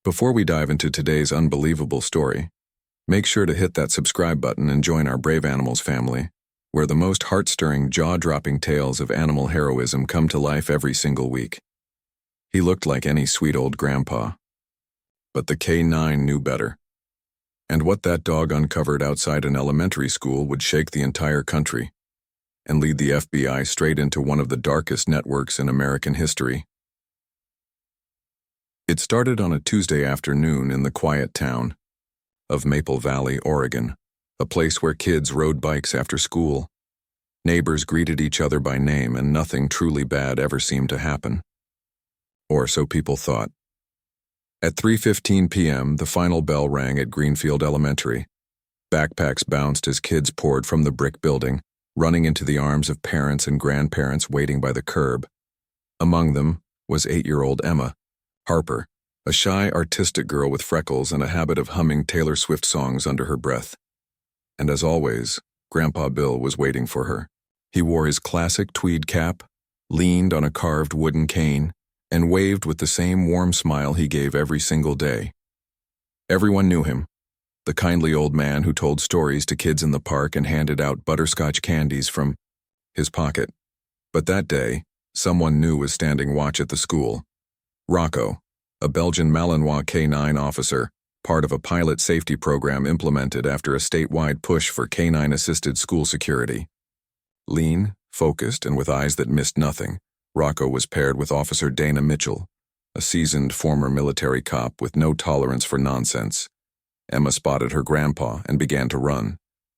Before we dive into today's unbelievable story, make sure to hit that subscribe button and join our Brave Animals family, where the most heart-stirring, jaw-dropping tales of animal heroism come to life every single week. He looked like any sweet old grandpa. But the K9 knew better. And what that dog uncovered outside an elementary school would shake the entire country and lead the FBI straight into one of the darkest networks in American history. It started on a Tuesday afternoon in the quiet town of Maple Valley, Oregon, a place where kids rode bikes after school. Neighbors greeted each other by name, and nothing truly bad ever seemed to happen. Or so people thought. At 3:15 p.m., the final bell rang at Greenfield Elementary. Backpacks bounced as kids poured from the brick building, running into the arms of parents and grandparents waiting by the curb. Among them was 8-year-old Emma Harper, a shy, artistic girl with freckles and a habit of humming Taylor Swift songs under her breath. And as always, Grandpa Bill was waiting for her. He wore his classic tweed cap, leaned on a carved wooden cane, and waved with the same warm smile he gave every single day. Everyone knew him, the kindly old man who told stories to kids in the park and handed out butterscotch candies from his pocket. But that day, someone new was standing watch at the school. Rocco, a Belgian Malinois K9 officer, part of a pilot safety program implemented after a statewide push for K9-assisted school security. Lean, focused, and with eyes that missed nothing, Rocco was paired with Officer Dana Mitchell, a seasoned former military cop with no tolerance for nonsense. Emma spotted her grandpa and began to run,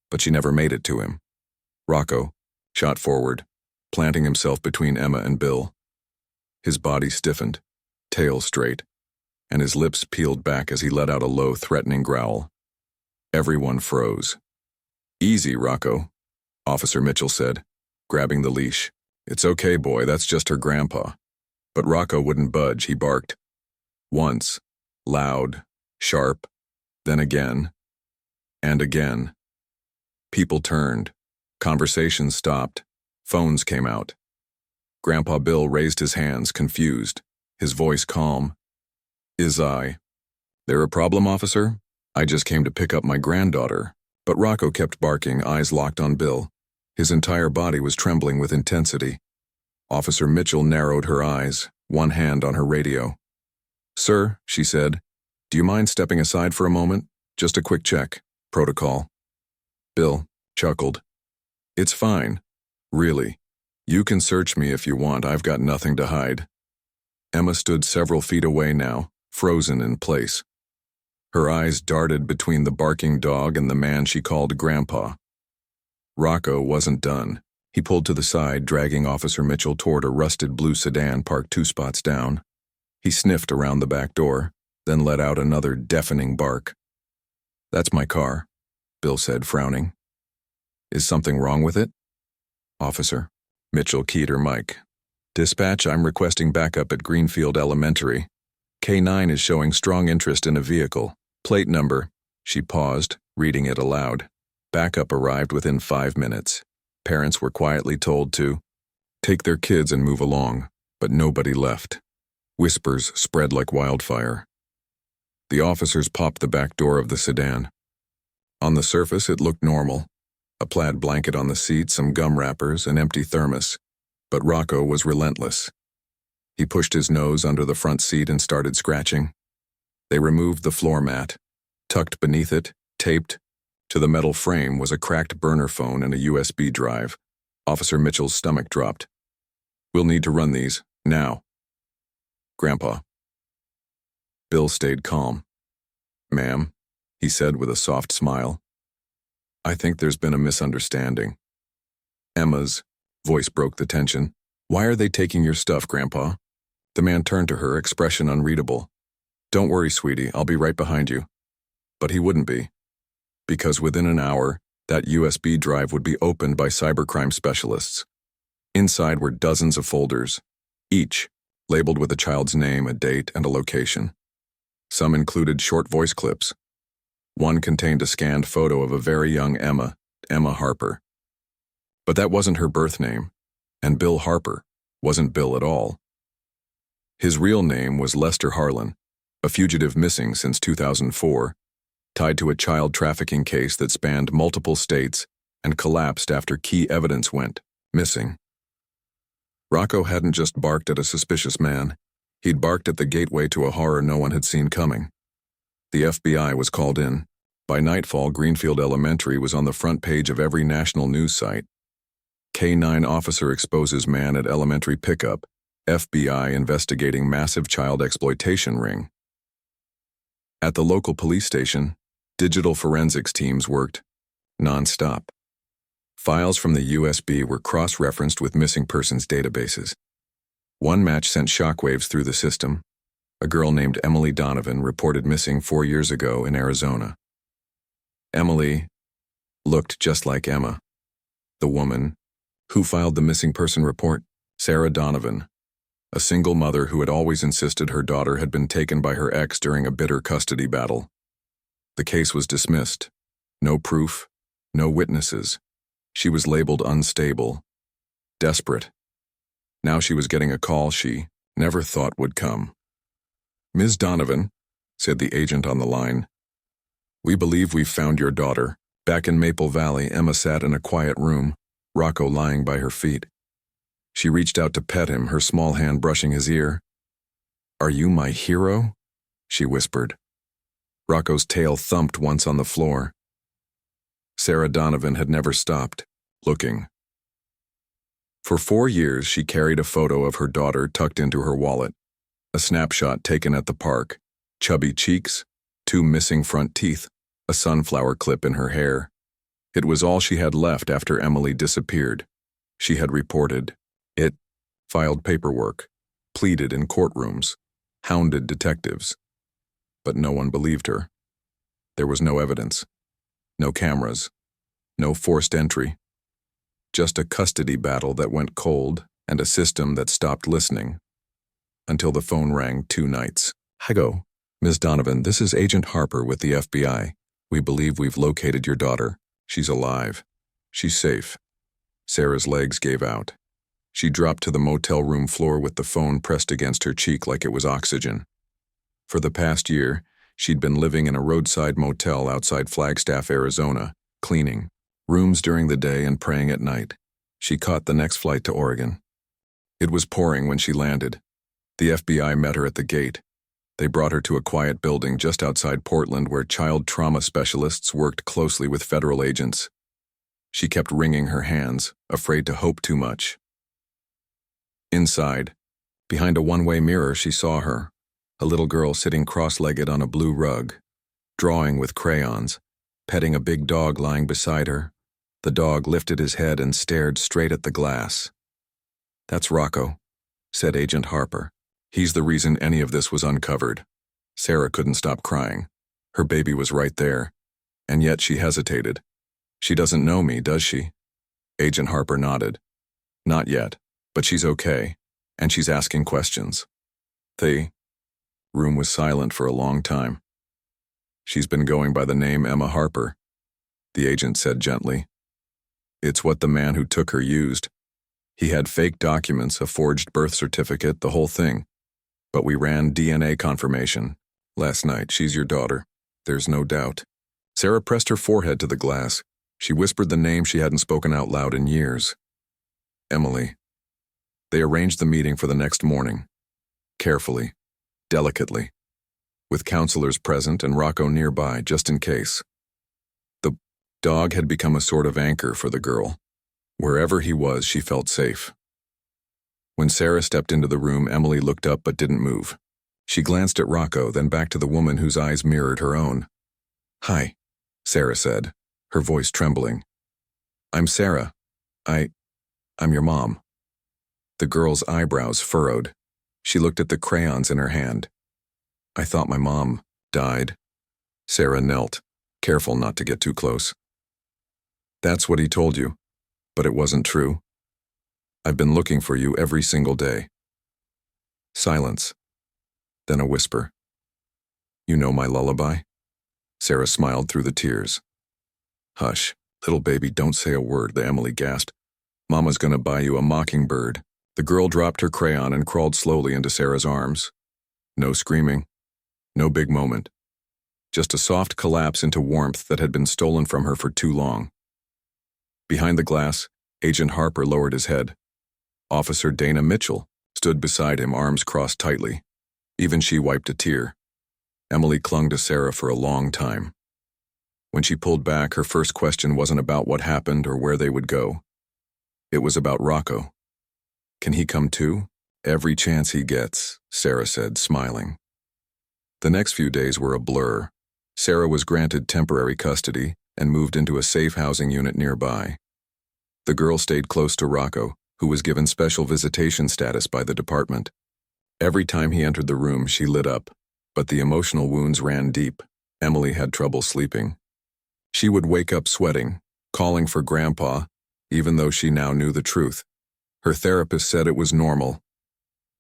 but she never made it to him. Rocco shot forward, planting himself between Emma and Bill. His body stiffened, tail straight, and his lips peeled back as he let out a low, threatening growl. Everyone froze. "Easy, Rocco," Officer Mitchell said, grabbing the leash. "It's okay, boy, that's just her grandpa." But Rocco wouldn't budge. He barked. Once, loud, sharp, then again, and again. People turned. Conversations stopped. Phones came out. Grandpa Bill raised his hands, confused, his voice calm. There a problem, officer? I just came to pick up my granddaughter." But Rocco kept barking, eyes locked on Bill. His entire body was trembling with intensity. Officer Mitchell narrowed her eyes, one hand on her radio. "Sir," she said, "do you mind stepping aside for a moment? Just a quick check. Protocol." Bill chuckled. "It's fine. Really. You can search me if you want. I've got nothing to hide." Emma stood several feet away now, frozen in place. Her eyes darted between the barking dog and the man she called Grandpa. Rocco wasn't done. He pulled to the side, dragging Officer Mitchell toward a rusted blue sedan parked 2 spots down. He sniffed around the back door, then let out another deafening bark. "That's my car," Bill said, frowning. "Is something wrong with it?" "Officer." Mitchell keyed her mic. "Dispatch, I'm requesting backup at Greenfield Elementary. K9 is showing strong interest in a vehicle. Plate number." She paused, reading it aloud. Backup arrived within 5 minutes. Parents were quietly told to take their kids and move along, but nobody left. Whispers spread like wildfire. The officers popped the back door of the sedan. On the surface, it looked normal. A plaid blanket on the seat, some gum wrappers, an empty thermos. But Rocco was relentless. He pushed his nose under the front seat and started scratching. They removed the floor mat. Tucked beneath it, taped to the metal frame, was a cracked burner phone and a USB drive. Officer Mitchell's stomach dropped. "We'll need to run these, now." "Grandpa." Bill stayed calm. "Ma'am," he said with a soft smile. "I think there's been a misunderstanding." Emma's voice broke the tension. "Why are they taking your stuff, Grandpa?" The man turned to her, expression unreadable. "Don't worry, sweetie, I'll be right behind you." But he wouldn't be. Because within an hour, that USB drive would be opened by cybercrime specialists. Inside were dozens of folders, each labeled with a child's name, a date, and a location. Some included short voice clips. One contained a scanned photo of a very young Emma Harper. But that wasn't her birth name, and Bill Harper wasn't Bill at all. His real name was Lester Harlan, a fugitive missing since 2004, tied to a child trafficking case that spanned multiple states and collapsed after key evidence went missing. Rocco hadn't just barked at a suspicious man. He'd barked at the gateway to a horror no one had seen coming. The FBI was called in. By nightfall, Greenfield Elementary was on the front page of every national news site. K-9 officer exposes man at elementary pickup. FBI investigating massive child exploitation ring. At the local police station, digital forensics teams worked non-stop. Files from the USB were cross-referenced with missing persons databases. One match sent shockwaves through the system. A girl named Emily Donovan reported missing 4 years ago in Arizona. Emily looked just like Emma. The woman who filed the missing person report, Sarah Donovan, a single mother who had always insisted her daughter had been taken by her ex during a bitter custody battle. The case was dismissed. No proof, no witnesses. She was labeled unstable, desperate. Now she was getting a call she never thought would come. "Ms. Donovan," said the agent on the line, "we believe we've found your daughter." Back in Maple Valley, Emma sat in a quiet room, Rocco lying by her feet. She reached out to pet him, her small hand brushing his ear. "Are you my hero?" she whispered. Rocco's tail thumped once on the floor. Sarah Donovan had never stopped looking. For 4 years, she carried a photo of her daughter tucked into her wallet. A snapshot taken at the park, chubby cheeks, 2 missing front teeth, a sunflower clip in her hair. It was all she had left after Emily disappeared. She had reported it, filed paperwork, pleaded in courtrooms, hounded detectives. But no one believed her. There was no evidence, no cameras, no forced entry. Just a custody battle that went cold and a system that stopped listening. Until the phone rang 2 nights. "Hello, Ms. Donovan, this is Agent Harper with the FBI. We believe we've located your daughter. She's alive. She's safe." Sarah's legs gave out. She dropped to the motel room floor with the phone pressed against her cheek like it was oxygen. For the past year, she'd been living in a roadside motel outside Flagstaff, Arizona, cleaning rooms during the day and praying at night. She caught the next flight to Oregon. It was pouring when she landed. The FBI met her at the gate. They brought her to a quiet building just outside Portland where child trauma specialists worked closely with federal agents. She kept wringing her hands, afraid to hope too much. Inside, behind a one-way mirror, she saw her, a little girl sitting cross-legged on a blue rug, drawing with crayons, petting a big dog lying beside her. The dog lifted his head and stared straight at the glass. "That's Rocco," said Agent Harper. "He's the reason any of this was uncovered." Sarah couldn't stop crying. Her baby was right there, and yet she hesitated. "She doesn't know me, does she?" Agent Harper nodded. "Not yet, but she's okay, and she's asking questions." The room was silent for a long time. "She's been going by the name Emma Harper," the agent said gently. "It's what the man who took her used. He had fake documents, a forged birth certificate, the whole thing. But we ran DNA confirmation. Last night, she's your daughter. There's no doubt." Sarah pressed her forehead to the glass. She whispered the name she hadn't spoken out loud in years. Emily. They arranged the meeting for the next morning. Carefully, delicately, with counselors present and Rocco nearby, just in case. The dog had become a sort of anchor for the girl. Wherever he was, she felt safe. When Sarah stepped into the room, Emily looked up but didn't move. She glanced at Rocco, then back to the woman whose eyes mirrored her own. "Hi," Sarah said, her voice trembling. "I'm Sarah. I'm your mom." The girl's eyebrows furrowed. She looked at the crayons in her hand. "I thought my mom died." Sarah knelt, careful not to get too close. "That's what he told you, but it wasn't true. I've been looking for you every single day." Silence. Then a whisper. "You know my lullaby?" Sarah smiled through the tears. "Hush, little baby, don't say a word," Emily gasped. "Mama's gonna buy you a mockingbird." The girl dropped her crayon and crawled slowly into Sarah's arms. No screaming. No big moment. Just a soft collapse into warmth that had been stolen from her for too long. Behind the glass, Agent Harper lowered his head. Officer Dana Mitchell stood beside him, arms crossed tightly. Even she wiped a tear. Emily clung to Sarah for a long time. When she pulled back, her first question wasn't about what happened or where they would go. It was about Rocco. Can he come too? Every chance he gets, Sarah said, smiling. The next few days were a blur. Sarah was granted temporary custody and moved into a safe housing unit nearby. The girl stayed close to Rocco, who was given special visitation status by the department. Every time he entered the room, she lit up, but the emotional wounds ran deep. Emily had trouble sleeping. She would wake up sweating, calling for Grandpa, even though she now knew the truth. Her therapist said it was normal.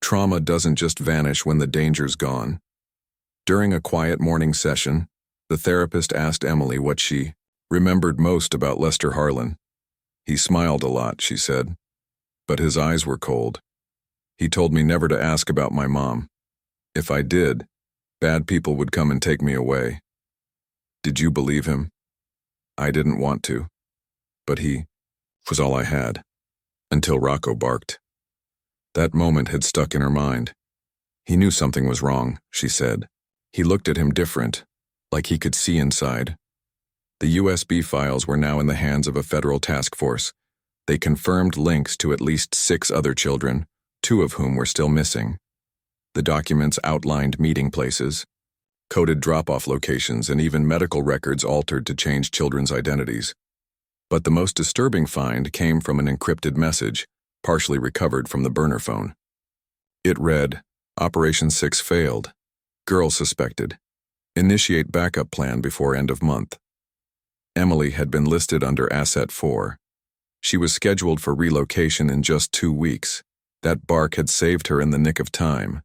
Trauma doesn't just vanish when the danger's gone. During a quiet morning session, the therapist asked Emily what she remembered most about Lester Harlan. He smiled a lot, she said, but his eyes were cold. He told me never to ask about my mom. If I did, bad people would come and take me away. Did you believe him? I didn't want to, but he was all I had, until Rocco barked. That moment had stuck in her mind. He knew something was wrong, she said. He looked at him different, like he could see inside. The USB files were now in the hands of a federal task force. They confirmed links to at least 6 other children, 2 of whom were still missing. The documents outlined meeting places, coded drop-off locations, and even medical records altered to change children's identities. But the most disturbing find came from an encrypted message, partially recovered from the burner phone. It read, Operation 6 failed. Girl suspected. Initiate backup plan before end of month. Emily had been listed under Asset 4. She was scheduled for relocation in just 2 weeks. That bark had saved her in the nick of time.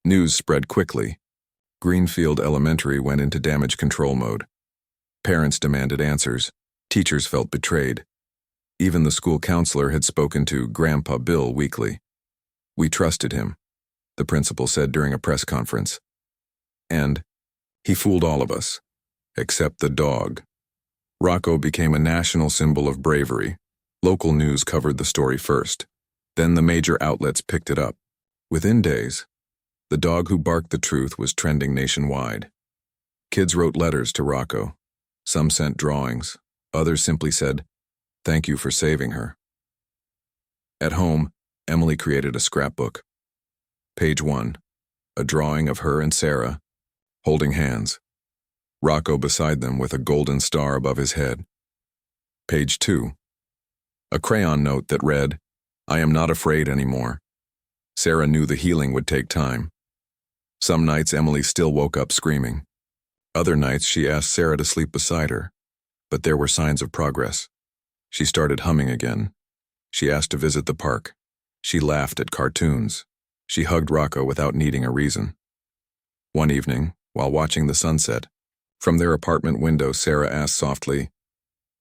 News spread quickly. Greenfield Elementary went into damage control mode. Parents demanded answers. Teachers felt betrayed. Even the school counselor had spoken to Grandpa Bill weekly. We trusted him, the principal said during a press conference. And he fooled all of us, except the dog. Rocco became a national symbol of bravery. Local news covered the story first. Then the major outlets picked it up. Within days, the dog who barked the truth was trending nationwide. Kids wrote letters to Rocco. Some sent drawings. Others simply said, "Thank you for saving her." At home, Emily created a scrapbook. Page 1, a drawing of her and Sarah, holding hands. Rocco beside them with a golden star above his head. Page 2, a crayon note that read, "I am not afraid anymore." Sarah knew the healing would take time. Some nights Emily still woke up screaming. Other nights she asked Sarah to sleep beside her, but there were signs of progress. She started humming again. She asked to visit the park. She laughed at cartoons. She hugged Rocco without needing a reason. One evening, while watching the sunset, from their apartment window, Sarah asked softly,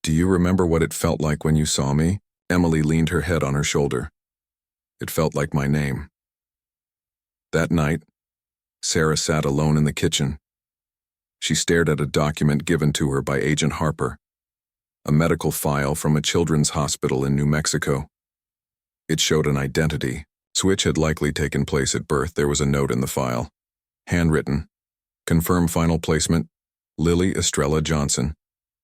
"Do you remember what it felt like when you saw me?" Emily leaned her head on her shoulder. It felt like my name. That night, Sarah sat alone in the kitchen. She stared at a document given to her by Agent Harper, a medical file from a children's hospital in New Mexico. It showed an identity. Switch had likely taken place at birth. There was a note in the file. Handwritten. Confirm final placement, Lily Estrella Johnson.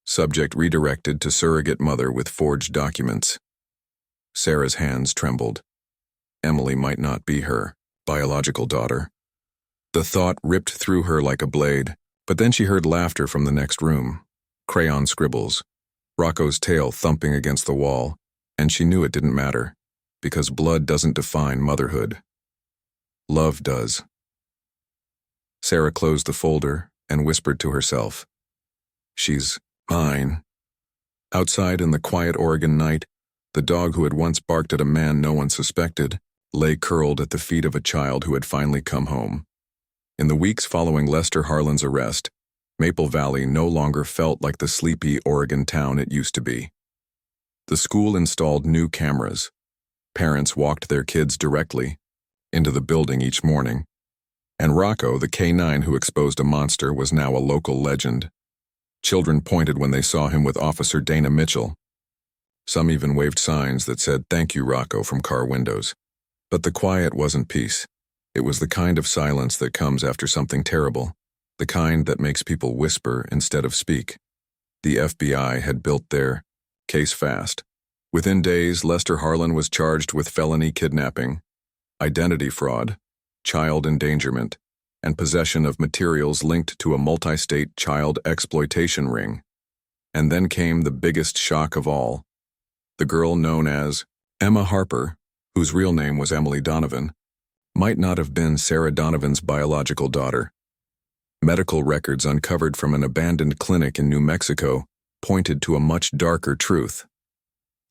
Subject redirected to surrogate mother with forged documents. Sarah's hands trembled. Emily might not be her biological daughter. The thought ripped through her like a blade, but then she heard laughter from the next room. Crayon scribbles. Rocco's tail thumping against the wall, and she knew it didn't matter, because blood doesn't define motherhood. Love does. Sarah closed the folder and whispered to herself, "She's mine." Outside in the quiet Oregon night, the dog who had once barked at a man no one suspected lay curled at the feet of a child who had finally come home. In the weeks following Lester Harlan's arrest, Maple Valley no longer felt like the sleepy Oregon town it used to be. The school installed new cameras. Parents walked their kids directly into the building each morning. And Rocco, the K-9 who exposed a monster, was now a local legend. Children pointed when they saw him with Officer Dana Mitchell. Some even waved signs that said, "Thank you, Rocco," from car windows. But the quiet wasn't peace. It was the kind of silence that comes after something terrible, the kind that makes people whisper instead of speak. The FBI had built their case fast. Within days, Lester Harlan was charged with felony kidnapping, identity fraud, child endangerment, and possession of materials linked to a multi-state child exploitation ring. And then came the biggest shock of all. The girl known as Emma Harper, whose real name was Emily Donovan, might not have been Sarah Donovan's biological daughter. Medical records uncovered from an abandoned clinic in New Mexico pointed to a much darker truth.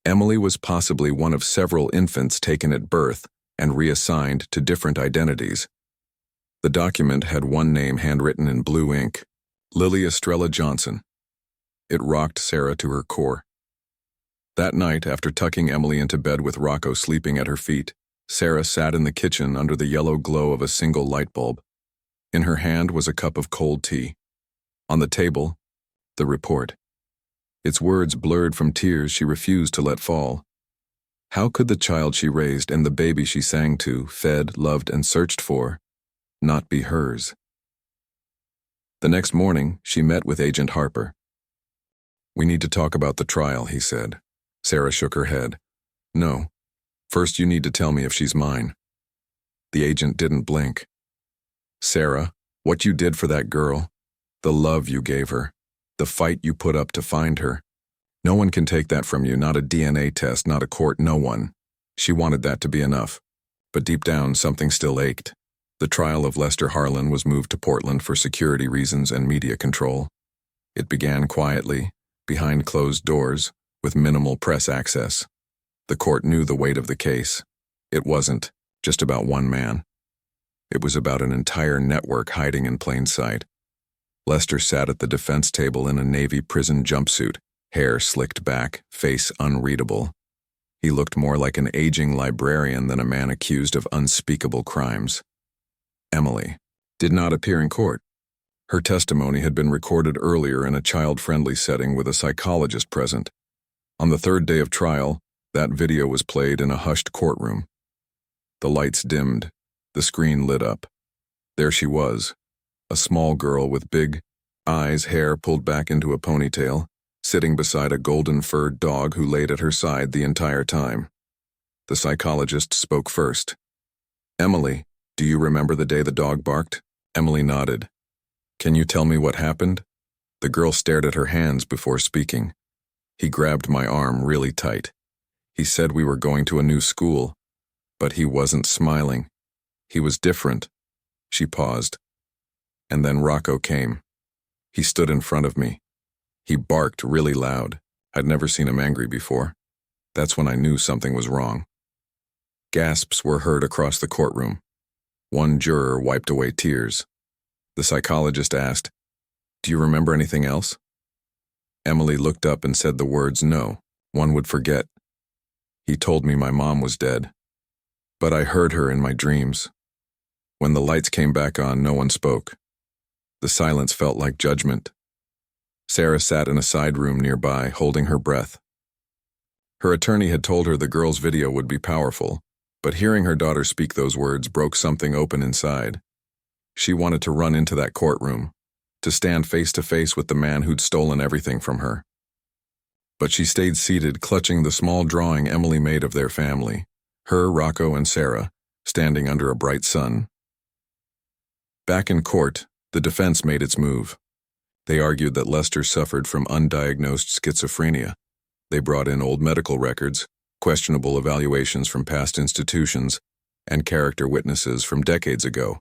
Emily was possibly one of several infants taken at birth and reassigned to different identities. The document had one name handwritten in blue ink: Lily Estrella Johnson. It rocked Sarah to her core. That night, after tucking Emily into bed with Rocco sleeping at her feet, Sarah sat in the kitchen under the yellow glow of a single light bulb. In her hand was a cup of cold tea. On the table, the report. Its words blurred from tears she refused to let fall. How could the child she raised and the baby she sang to, fed, loved, and searched for, not be hers? The next morning, she met with Agent Harper. "We need to talk about the trial," he said. Sarah shook her head. "No. First, you need to tell me if she's mine." The agent didn't blink. "Sarah, what you did for that girl, the love you gave her, the fight you put up to find her. No one can take that from you, not a DNA test, not a court, no one." She wanted that to be enough. But deep down, something still ached. The trial of Lester Harlan was moved to Portland for security reasons and media control. It began quietly, behind closed doors, with minimal press access. The court knew the weight of the case. It wasn't just about one man. It was about an entire network hiding in plain sight. Lester sat at the defense table in a Navy prison jumpsuit, hair slicked back, face unreadable. He looked more like an aging librarian than a man accused of unspeakable crimes. Emily did not appear in court. Her testimony had been recorded earlier in a child-friendly setting with a psychologist present. On the third day of trial, that video was played in a hushed courtroom. The lights dimmed. The screen lit up. There she was, a small girl with big eyes, hair pulled back into a ponytail, sitting beside a golden-furred dog who laid at her side the entire time. The psychologist spoke first. "Emily, do you remember the day the dog barked?" Emily nodded. "Can you tell me what happened?" The girl stared at her hands before speaking. "He grabbed my arm really tight. He said we were going to a new school, but he wasn't smiling. He was different." She paused. "And then Rocco came. He stood in front of me. He barked really loud. I'd never seen him angry before. That's when I knew something was wrong." Gasps were heard across the courtroom. One juror wiped away tears. The psychologist asked, "Do you remember anything else?" Emily looked up and said the words, "No, one would forget. He told me my mom was dead. But I heard her in my dreams." When the lights came back on, no one spoke. The silence felt like judgment. Sarah sat in a side room nearby, holding her breath. Her attorney had told her the girl's video would be powerful, but hearing her daughter speak those words broke something open inside. She wanted to run into that courtroom, to stand face to face with the man who'd stolen everything from her. But she stayed seated, clutching the small drawing Emily made of their family, her, Rocco, and Sarah, standing under a bright sun. Back in court, the defense made its move. They argued that Lester suffered from undiagnosed schizophrenia. They brought in old medical records, questionable evaluations from past institutions, and character witnesses from decades ago.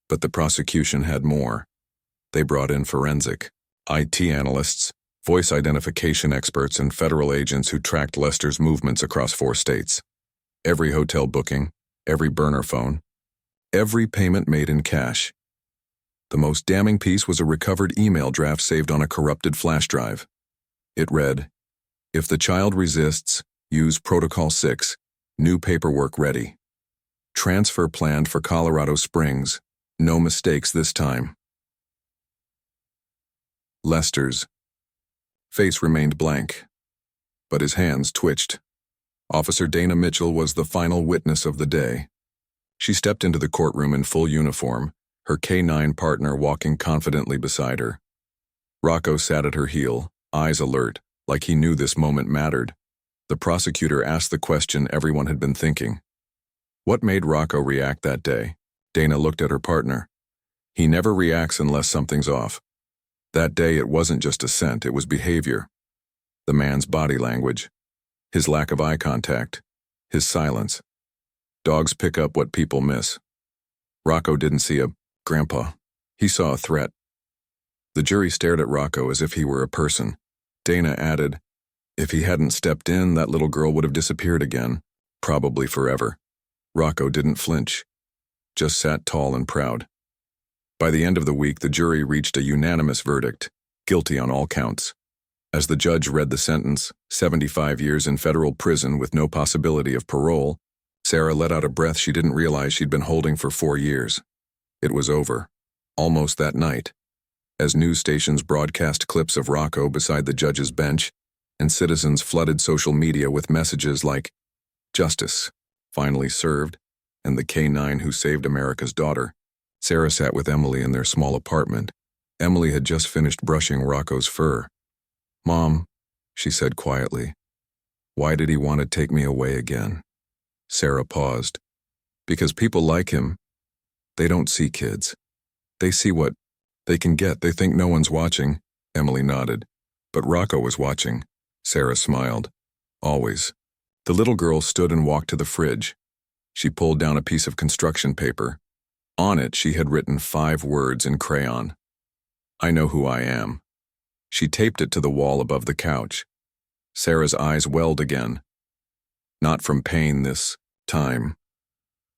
But the prosecution had more. They brought in forensic, IT analysts, voice identification experts, and federal agents who tracked Lester's movements across 4 states. Every hotel booking, every burner phone, every payment made in cash. The most damning piece was a recovered email draft saved on a corrupted flash drive. It read, "If the child resists, use Protocol 6, new paperwork ready. Transfer planned for Colorado Springs, No mistakes this time. Lester's face remained blank, but his hands twitched. Officer Dana Mitchell was the final witness of the day. She stepped into the courtroom in full uniform, her K-9 partner walking confidently beside her. Rocco sat at her heel, eyes alert, like he knew this moment mattered. The prosecutor asked the question everyone had been thinking. What made Rocco react that day? Dana looked at her partner. He never reacts unless something's off. That day it wasn't just a scent, it was behavior. The man's body language, his lack of eye contact, his silence. Dogs pick up what people miss. Rocco didn't see a grandpa. He saw a threat. The jury stared at Rocco as if he were a person. Dana added, if he hadn't stepped in, that little girl would have disappeared again, probably forever. Rocco didn't flinch, just sat tall and proud. By the end of the week, the jury reached a unanimous verdict, guilty on all counts. As the judge read the sentence, 75 years in federal prison with no possibility of parole, Sarah let out a breath she didn't realize she'd been holding for 4 years. It was over, almost that night, as news stations broadcast clips of Rocco beside the judge's bench, and citizens flooded social media with messages like, "Justice, finally served," and the K-9 who saved America's daughter. Sarah sat with Emily in their small apartment. Emily had just finished brushing Rocco's fur. "Mom," she said quietly, "why did he want to take me away again?" Sarah paused. "Because people like him, they don't see kids. They see what they can get. They think no one's watching." Emily nodded. "But Rocco was watching." Sarah smiled. "Always." The little girl stood and walked to the fridge. She pulled down a piece of construction paper. On it, she had written 5 words in crayon. "I know who I am." She taped it to the wall above the couch. Sarah's eyes welled again. Not from pain this time,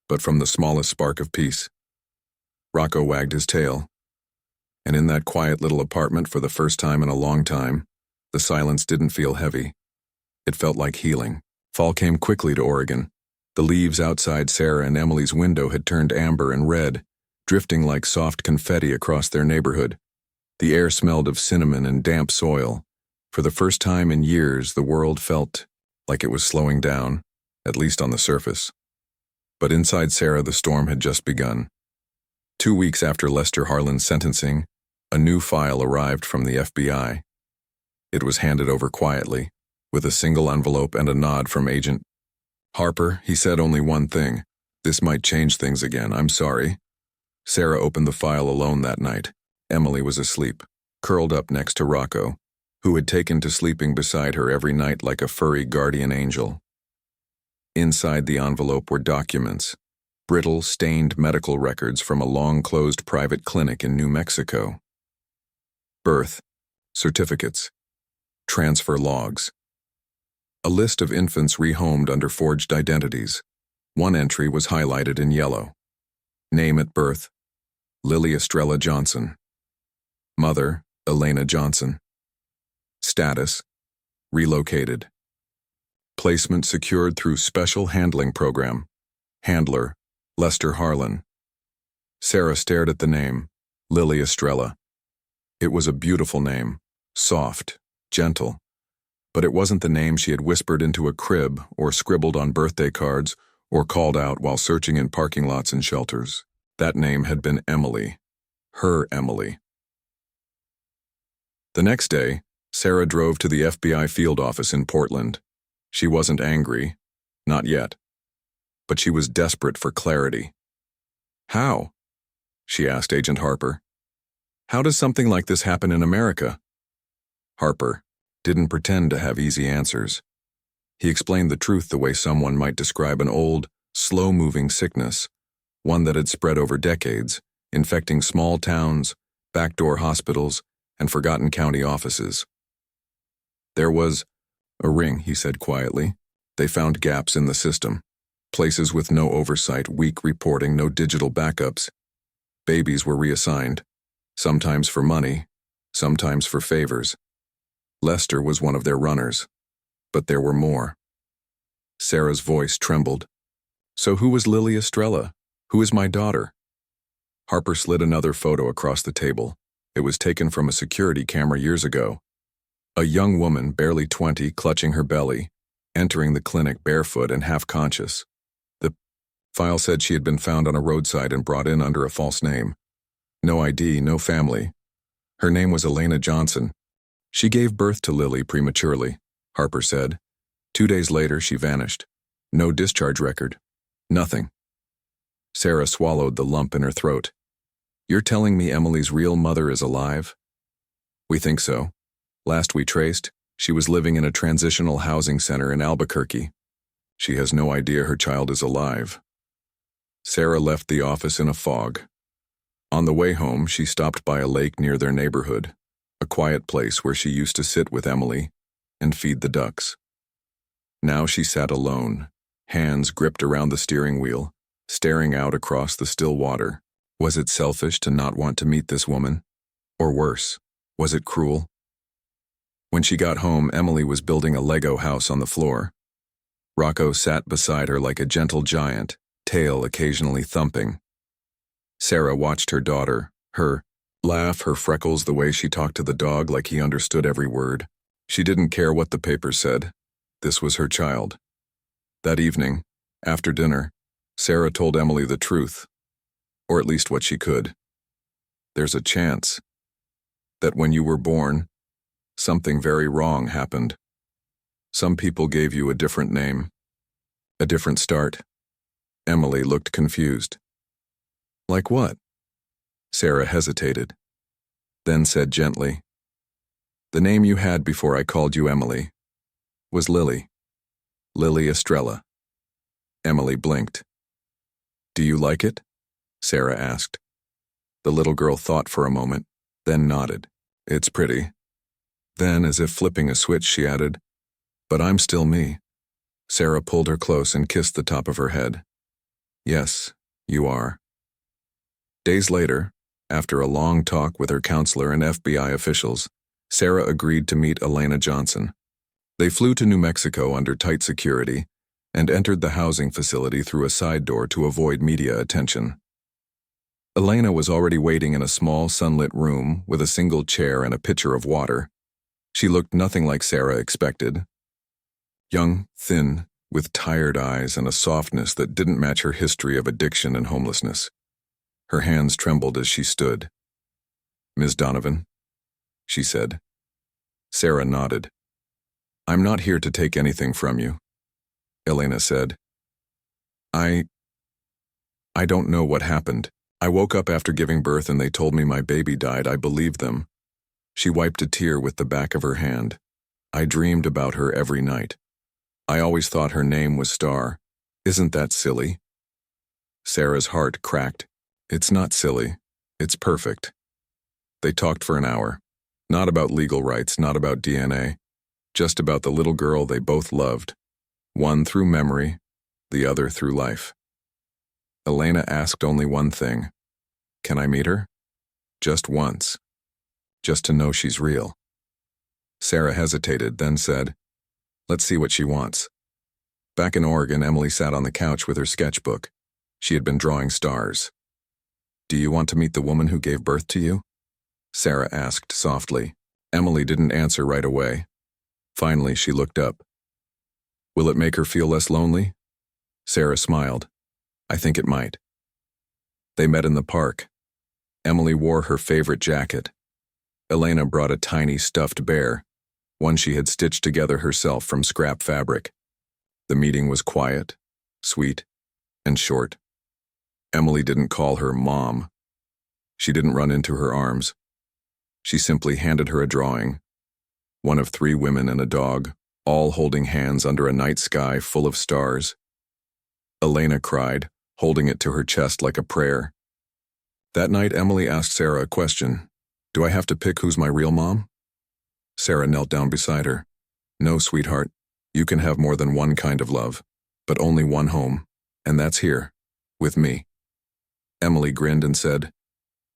but from the smallest spark of peace. Rocco wagged his tail. And in that quiet little apartment, for the first time in a long time, the silence didn't feel heavy. It felt like healing. Fall came quickly to Oregon. The leaves outside Sarah and Emily's window had turned amber and red, drifting like soft confetti across their neighborhood. The air smelled of cinnamon and damp soil. For the first time in years, the world felt like it was slowing down, at least on the surface. But inside Sarah, the storm had just begun. 2 weeks after Lester Harlan's sentencing, a new file arrived from the FBI. It was handed over quietly, with a single envelope and a nod from Agent Harper. He said only one thing: "This might change things again, I'm sorry." Sarah opened the file alone that night. Emily was asleep, curled up next to Rocco, who had taken to sleeping beside her every night like a furry guardian angel. Inside the envelope were documents, brittle, stained medical records from a long-closed private clinic in New Mexico. Birth certificates, transfer logs. A list of infants rehomed under forged identities. One entry was highlighted in yellow. Name at birth: Lily Estrella Johnson. Mother: Elena Johnson. Status: relocated. Placement secured through special handling program. Handler: Lester Harlan. Sarah stared at the name, Lily Estrella. It was a beautiful name, soft, gentle. But it wasn't the name she had whispered into a crib or scribbled on birthday cards or called out while searching in parking lots and shelters. That name had been Emily. Her Emily. The next day, Sarah drove to the FBI field office in Portland. She wasn't angry, not yet. But she was desperate for clarity. "How?" she asked Agent Harper. "How does something like this happen in America?" Harper didn't pretend to have easy answers. He explained the truth the way someone might describe an old, slow-moving sickness, one that had spread over decades, infecting small towns, backdoor hospitals, and forgotten county offices. "There was a ring," he said quietly. "They found gaps in the system, places with no oversight, weak reporting, no digital backups. Babies were reassigned, sometimes for money, sometimes for favors. Lester was one of their runners, but there were more." Sarah's voice trembled. "So who was Lily Estrella? Who is my daughter?" Harper slid another photo across the table. It was taken from a security camera years ago. A young woman, barely 20, clutching her belly, entering the clinic barefoot and half-conscious. The file said she had been found on a roadside and brought in under a false name. No ID, no family. Her name was Elena Johnson. She gave birth to Lily prematurely, Harper said. 2 days later, she vanished. No discharge record. Nothing. Sarah swallowed the lump in her throat. You're telling me Emily's real mother is alive? We think so. Last we traced, she was living in a transitional housing center in Albuquerque. She has no idea her child is alive. Sarah left the office in a fog. On the way home, she stopped by a lake near their neighborhood, a quiet place where she used to sit with Emily and feed the ducks. Now she sat alone, hands gripped around the steering wheel, staring out across the still water. Was it selfish to not want to meet this woman? Or worse, was it cruel? When she got home, Emily was building a Lego house on the floor. Rocco sat beside her like a gentle giant, tail occasionally thumping. Sarah watched her daughter, her laugh, her freckles, the way she talked to the dog like he understood every word. She didn't care what the paper said. This was her child. That evening, after dinner, Sarah told Emily the truth, or at least what she could. There's a chance that when you were born, something very wrong happened. Some people gave you a different name, a different start. Emily looked confused. Like what? Sarah hesitated, then said gently, the name you had before I called you Emily was Lily. Lily Estrella. Emily blinked. Do you like it? Sarah asked. The little girl thought for a moment, then nodded. It's pretty. Then, as if flipping a switch, she added, but I'm still me. Sarah pulled her close and kissed the top of her head. Yes, you are. Days later, after a long talk with her counselor and FBI officials, Sarah agreed to meet Elena Johnson. They flew to New Mexico under tight security and entered the housing facility through a side door to avoid media attention. Elena was already waiting in a small sunlit room with a single chair and a pitcher of water. She looked nothing like Sarah expected. Young, thin, with tired eyes and a softness that didn't match her history of addiction and homelessness. Her hands trembled as she stood. Ms. Donovan, she said. Sarah nodded. I'm not here to take anything from you, Elena said. I don't know what happened. I woke up after giving birth and they told me my baby died. I believed them. She wiped a tear with the back of her hand. I dreamed about her every night. I always thought her name was Star. Isn't that silly? Sarah's heart cracked. It's not silly. It's perfect. They talked for an hour. Not about legal rights, not about DNA. Just about the little girl they both loved. One through memory, the other through life. Elena asked only one thing. Can I meet her? Just once. Just to know she's real. Sarah hesitated, then said, let's see what she wants. Back in Oregon, Emily sat on the couch with her sketchbook. She had been drawing stars. Do you want to meet the woman who gave birth to you? Sarah asked softly. Emily didn't answer right away. Finally, she looked up. Will it make her feel less lonely? Sarah smiled. I think it might. They met in the park. Emily wore her favorite jacket. Elena brought a tiny stuffed bear, one she had stitched together herself from scrap fabric. The meeting was quiet, sweet, and short. Emily didn't call her Mom. She didn't run into her arms. She simply handed her a drawing. One of 3 women and a dog, all holding hands under a night sky full of stars. Elena cried, holding it to her chest like a prayer. That night, Emily asked Sarah a question. Do I have to pick who's my real mom? Sarah knelt down beside her. No, sweetheart. You can have more than one kind of love, but only one home, and that's here, with me. Emily grinned and said,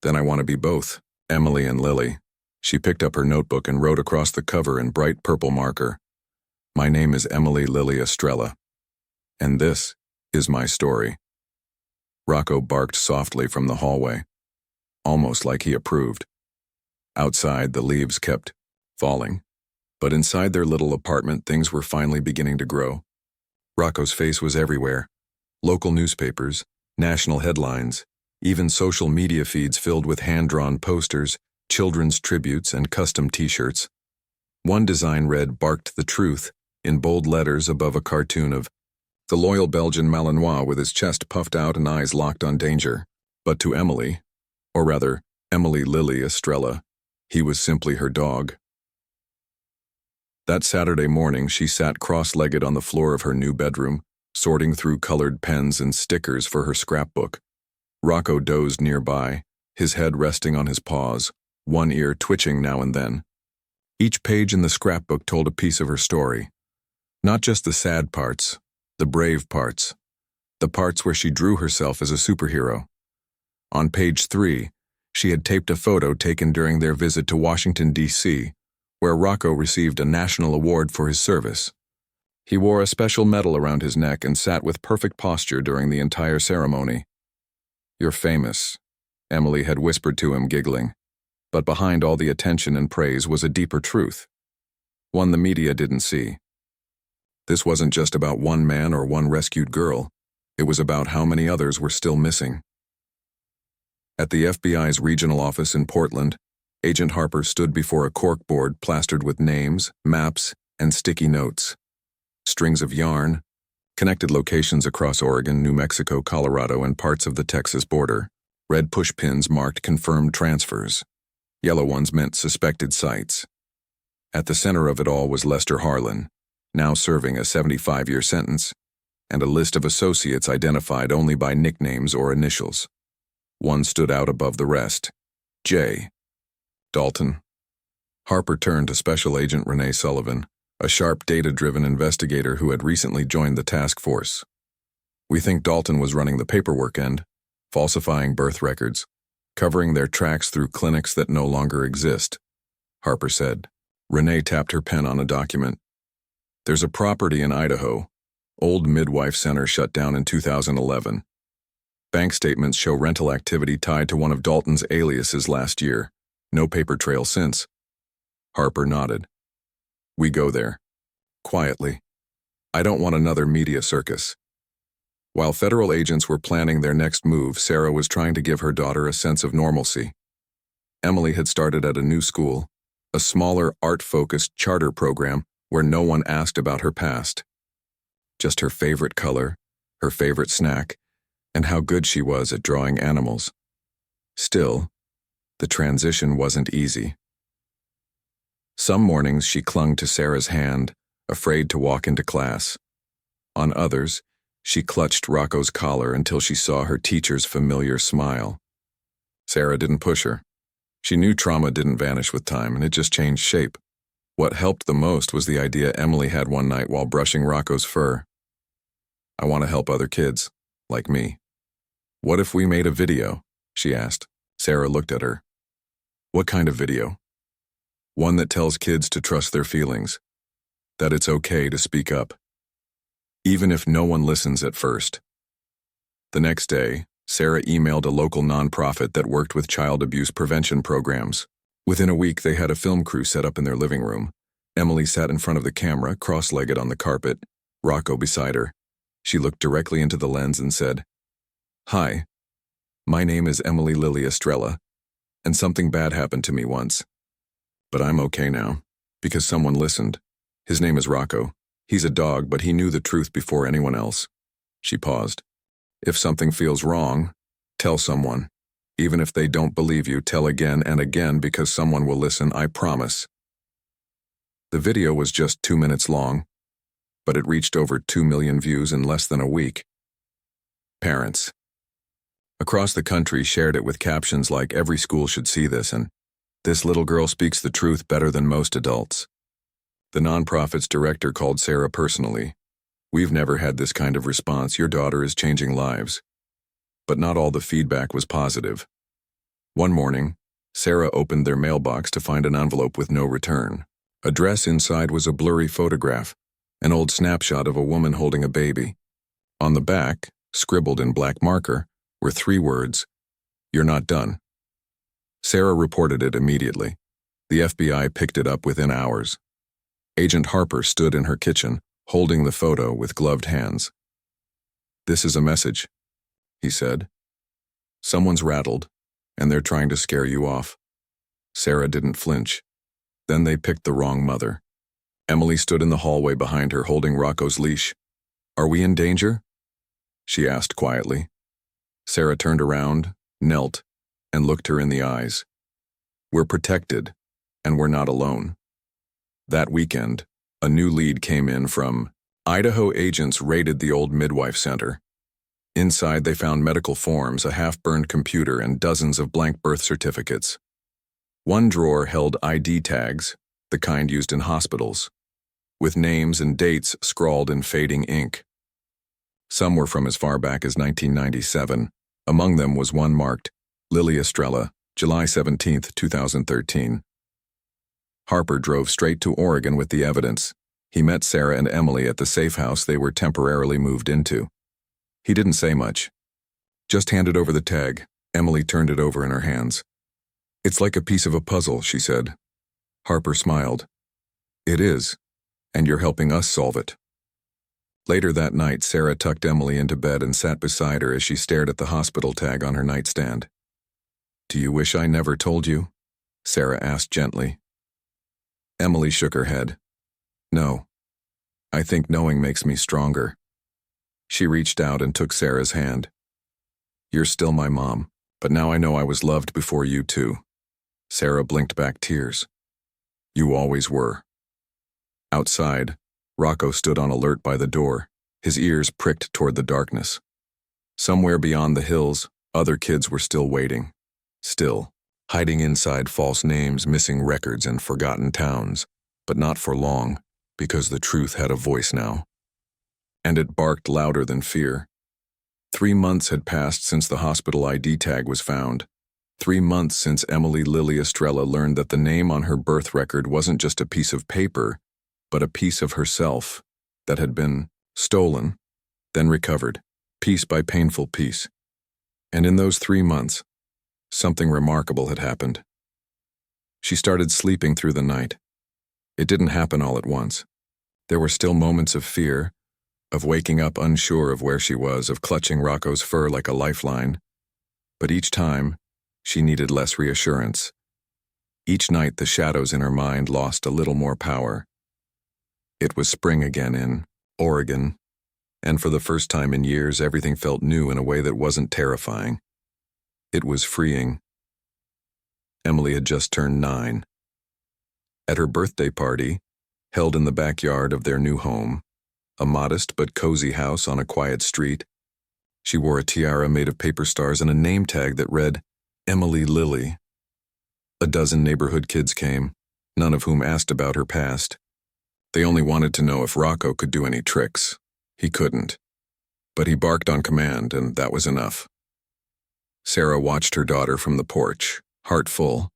then I want to be both, Emily and Lily. She picked up her notebook and wrote across the cover in bright purple marker. My name is Emily Lily Estrella, and this is my story. Rocco barked softly from the hallway. almost like he approved. Outside, the leaves kept falling. But inside their little apartment, things were finally beginning to grow. Rocco's face was everywhere. Local newspapers, national headlines, even social media feeds filled with hand-drawn posters, children's tributes, and custom t-shirts. One design read "Barked the Truth" in bold letters above a cartoon of the loyal Belgian Malinois with his chest puffed out and eyes locked on danger. But to Emily, or rather, Emily Lily Estrella, he was simply her dog. That Saturday morning, she sat cross-legged on the floor of her new bedroom, sorting through colored pens and stickers for her scrapbook. Rocco dozed nearby, his head resting on his paws, one ear twitching now and then. Each page in the scrapbook told a piece of her story. Not just the sad parts, the brave parts, the parts where she drew herself as a superhero. On page 3, she had taped a photo taken during their visit to Washington, D.C., where Rocco received a national award for his service. He wore a special medal around his neck and sat with perfect posture during the entire ceremony. "You're famous," Emily had whispered to him, giggling. But behind all the attention and praise was a deeper truth, one the media didn't see. This wasn't just about one man or one rescued girl. It was about how many others were still missing. At the FBI's regional office in Portland, Agent Harper stood before a corkboard plastered with names, maps, and sticky notes. Strings of yarn, connected locations across Oregon, New Mexico, Colorado, and parts of the Texas border. Red push pins marked confirmed transfers. Yellow ones meant suspected sites. At the center of it all was Lester Harlan, now serving a 75-year sentence, and a list of associates identified only by nicknames or initials. One stood out above the rest: J. Dalton. Harper turned to Special Agent Renee Sullivan, a sharp, data-driven investigator who had recently joined the task force. "We think Dalton was running the paperwork end, falsifying birth records, covering their tracks through clinics that no longer exist," Harper said. Renee tapped her pen on a document. "There's a property in Idaho, old midwife center shut down in 2011. Bank statements show rental activity tied to one of Dalton's aliases last year. No paper trail since." Harper nodded. "We go there. Quietly. I don't want another media circus." While federal agents were planning their next move, Sarah was trying to give her daughter a sense of normalcy. Emily had started at a new school, a smaller, art-focused charter program where no one asked about her past. Just her favorite color, her favorite snack, and how good she was at drawing animals. Still, the transition wasn't easy. Some mornings she clung to Sarah's hand, afraid to walk into class. On others, she clutched Rocco's collar until she saw her teacher's familiar smile. Sarah didn't push her. She knew trauma didn't vanish with time, and it just changed shape. What helped the most was the idea Emily had one night while brushing Rocco's fur. "I want to help other kids, like me. What if we made a video?" she asked. Sarah looked at her. "What kind of video?" "One that tells kids to trust their feelings, that it's okay to speak up, even if no one listens at first." The next day, Sarah emailed a local nonprofit that worked with child abuse prevention programs. Within a week, they had a film crew set up in their living room. Emily sat in front of the camera, cross-legged on the carpet, Rocco beside her. She looked directly into the lens and said, "Hi, my name is Emily Lily Estrella, and something bad happened to me once. But I'm okay now, because someone listened. His name is Rocco. He's a dog, but he knew the truth before anyone else." She paused. "If something feels wrong, tell someone. Even if they don't believe you, tell again and again, because someone will listen, I promise." The video was just 2 minutes long, but it reached over 2 million views in less than a week. Parents across the country shared it with captions like, "Every school should see this," and "This little girl speaks the truth better than most adults." The nonprofit's director called Sarah personally. "We've never had this kind of response. Your daughter is changing lives." But not all the feedback was positive. One morning, Sarah opened their mailbox to find an envelope with no return. Addressed inside was a blurry photograph, an old snapshot of a woman holding a baby. On the back, scribbled in black marker, were 3 words: "You're not done." Sarah reported it immediately. The FBI picked it up within hours. Agent Harper stood in her kitchen, holding the photo with gloved hands. "This is a message," he said. "Someone's rattled, and they're trying to scare you off." Sarah didn't flinch. Then they picked the wrong mother. Emily stood in the hallway behind her, holding Rocco's leash. "Are we in danger?" she asked quietly. Sarah turned around, knelt, and looked her in the eyes. "We're protected, and we're not alone." That weekend, a new lead came in from Idaho. Agents raided the old midwife center. Inside, they found medical forms, a half-burned computer, and dozens of blank birth certificates. One drawer held ID tags, the kind used in hospitals, with names and dates scrawled in fading ink. Some were from as far back as 1997. Among them was one marked Lily Estrella, July 17, 2013. Harper drove straight to Oregon with the evidence. He met Sarah and Emily at the safe house they were temporarily moved into. He didn't say much. "Just handed over the tag." Emily turned it over in her hands. "It's like a piece of a puzzle," she said. Harper smiled. "It is, and you're helping us solve it." Later that night, Sarah tucked Emily into bed and sat beside her as she stared at the hospital tag on her nightstand. "Do you wish I never told you?" Sarah asked gently. Emily shook her head. "No. I think knowing makes me stronger." She reached out and took Sarah's hand. "You're still my mom, but now I know I was loved before you too." Sarah blinked back tears. "You always were." Outside, Rocco stood on alert by the door, his ears pricked toward the darkness. Somewhere beyond the hills, other kids were still waiting. Still, hiding inside false names, missing records, and forgotten towns, but not for long, because the truth had a voice now. And it barked louder than fear. 3 months had passed since the hospital ID tag was found. 3 months since Emily Lily Estrella learned that the name on her birth record wasn't just a piece of paper, but a piece of herself that had been stolen, then recovered, piece by painful piece. And in those 3 months, something remarkable had happened. She started sleeping through the night. It didn't happen all at once. There were still moments of fear, of waking up unsure of where she was, of clutching Rocco's fur like a lifeline. But each time, she needed less reassurance. Each night, the shadows in her mind lost a little more power. It was spring again in Oregon, and for the first time in years, everything felt new in a way that wasn't terrifying. It was freeing. Emily had just turned 9. At her birthday party, held in the backyard of their new home, a modest but cozy house on a quiet street, she wore a tiara made of paper stars and a name tag that read, Emily Lily. A dozen neighborhood kids came, none of whom asked about her past. They only wanted to know if Rocco could do any tricks. He couldn't. But he barked on command, and that was enough. Sarah watched her daughter from the porch, heart full.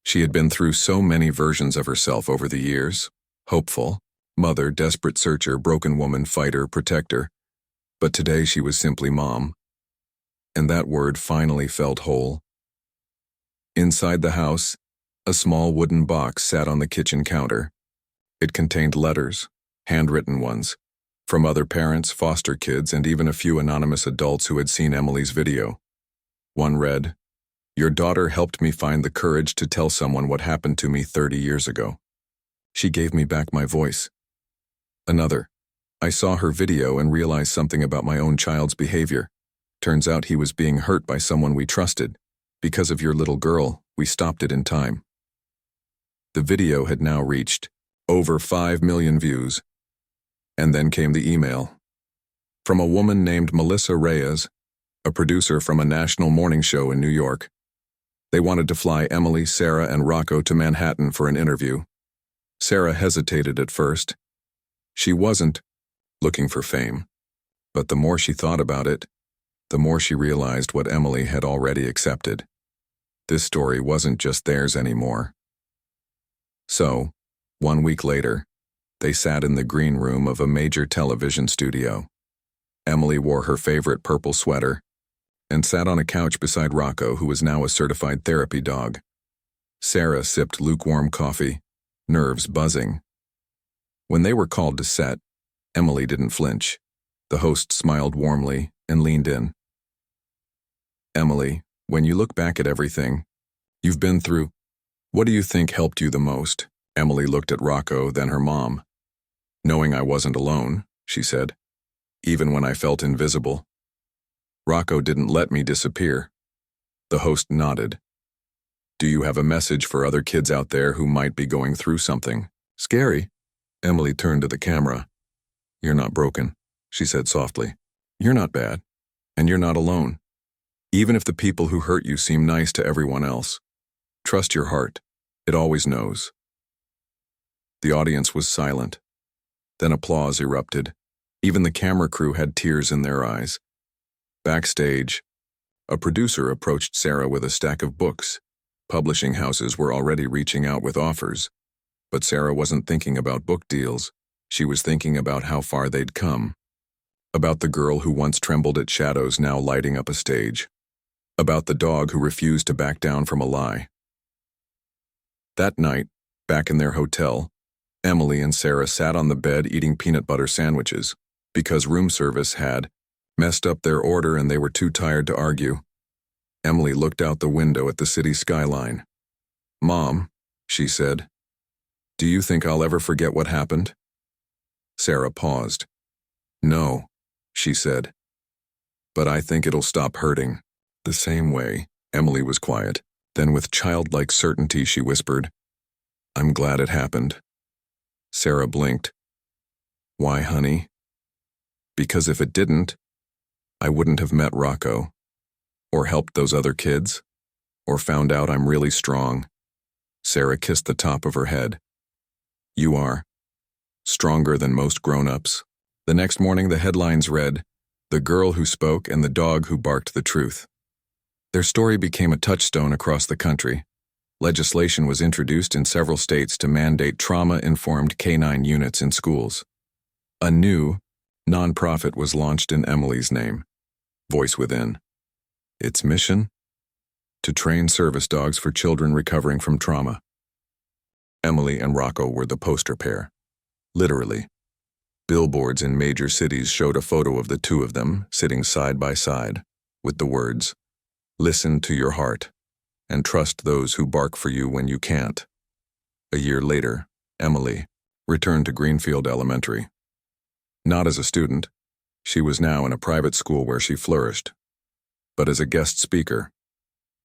She had been through so many versions of herself over the years, hopeful, mother, desperate searcher, broken woman, fighter, protector. But today she was simply mom. And that word finally felt whole. Inside the house, a small wooden box sat on the kitchen counter. It contained letters, handwritten ones, from other parents, foster kids, and even a few anonymous adults who had seen Emily's video. One read, "Your daughter helped me find the courage to tell someone what happened to me 30 years ago. She gave me back my voice." Another, "I saw her video and realized something about my own child's behavior. Turns out he was being hurt by someone we trusted. Because of your little girl, we stopped it in time." The video had now reached over 5 million views. And then came the email. From a woman named Melissa Reyes, a producer from a national morning show in New York. They wanted to fly Emily, Sarah, and Rocco to Manhattan for an interview. Sarah hesitated at first. She wasn't looking for fame. But the more she thought about it, the more she realized what Emily had already accepted. This story wasn't just theirs anymore. So, 1 week later, they sat in the green room of a major television studio. Emily wore her favorite purple sweater. and sat on a couch beside Rocco, who was now a certified therapy dog. Sarah sipped lukewarm coffee, nerves buzzing. When they were called to set, Emily didn't flinch. The host smiled warmly and leaned in. Emily, when you look back at everything you've been through, what do you think helped you the most? Emily looked at Rocco, then her mom. Knowing I wasn't alone, she said, even when I felt invisible. Rocco didn't let me disappear. The host nodded. Do you have a message for other kids out there who might be going through something scary? Emily turned to the camera. You're not broken, she said softly. You're not bad, and you're not alone. Even if the people who hurt you seem nice to everyone else, trust your heart. It always knows. The audience was silent. Then applause erupted. Even the camera crew had tears in their eyes. Backstage, a producer approached Sarah with a stack of books. Publishing houses were already reaching out with offers. But Sarah wasn't thinking about book deals. She was thinking about how far they'd come. About the girl who once trembled at shadows now lighting up a stage. About the dog who refused to back down from a lie. That night, back in their hotel, Emily and Sarah sat on the bed eating peanut butter sandwiches because room service had messed up their order and they were too tired to argue. Emily looked out the window at the city skyline. Mom, she said, do you think I'll ever forget what happened? Sarah paused. No, she said. But I think it'll stop hurting. The same way. Emily was quiet. Then with childlike certainty she whispered, I'm glad it happened. Sarah blinked. Why, honey? Because if it didn't, I wouldn't have met Rocco, or helped those other kids, or found out I'm really strong. Sarah kissed the top of her head. You are. Stronger than most grown-ups. The next morning the headlines read, The Girl Who Spoke and the Dog Who Barked the Truth. Their story became a touchstone across the country. Legislation was introduced in several states to mandate trauma-informed canine units in schools. A new, nonprofit was launched in Emily's name, Voice Within. Its mission? To train service dogs for children recovering from trauma. Emily and Rocco were the poster pair. Literally. Billboards in major cities showed a photo of the two of them sitting side by side, with the words, Listen to your heart, and trust those who bark for you when you can't. A year later, Emily returned to Greenfield Elementary. Not as a student, she was now in a private school where she flourished, but as a guest speaker.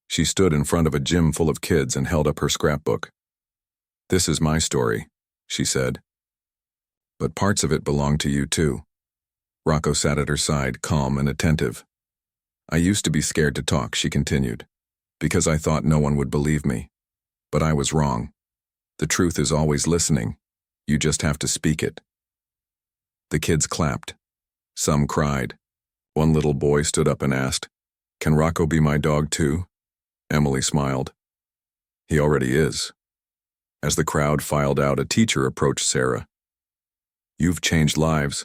She stood in front of a gym full of kids and held up her scrapbook. This is my story, she said. But parts of it belong to you too. Rocco sat at her side, calm and attentive. I used to be scared to talk, she continued, because I thought no one would believe me. But I was wrong. The truth is always listening. You just have to speak it. The kids clapped. Some cried. One little boy stood up and asked, Can Rocco be my dog too? Emily smiled. He already is. As the crowd filed out, a teacher approached Sarah. You've changed lives,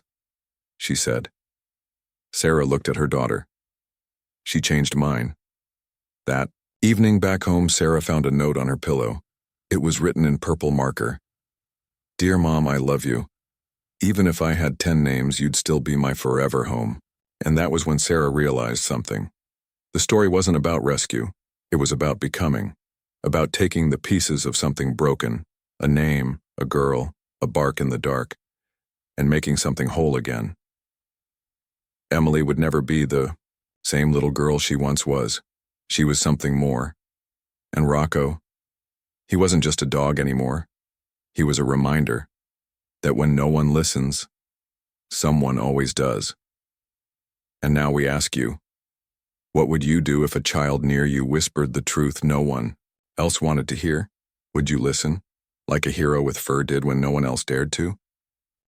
she said. Sarah looked at her daughter. She changed mine. That evening back home, Sarah found a note on her pillow. It was written in purple marker. Dear Mom, I love you. Even if I had 10 names, you'd still be my forever home. And that was when Sarah realized something. The story wasn't about rescue. It was about becoming. About taking the pieces of something broken, a name, a girl, a bark in the dark, and making something whole again. Emily would never be the same little girl she once was. She was something more. And Rocco, he wasn't just a dog anymore. He was a reminder that when no one listens, someone always does. And now we ask you, what would you do if a child near you whispered the truth no one else wanted to hear? Would you listen, like a hero with fur did when no one else dared to?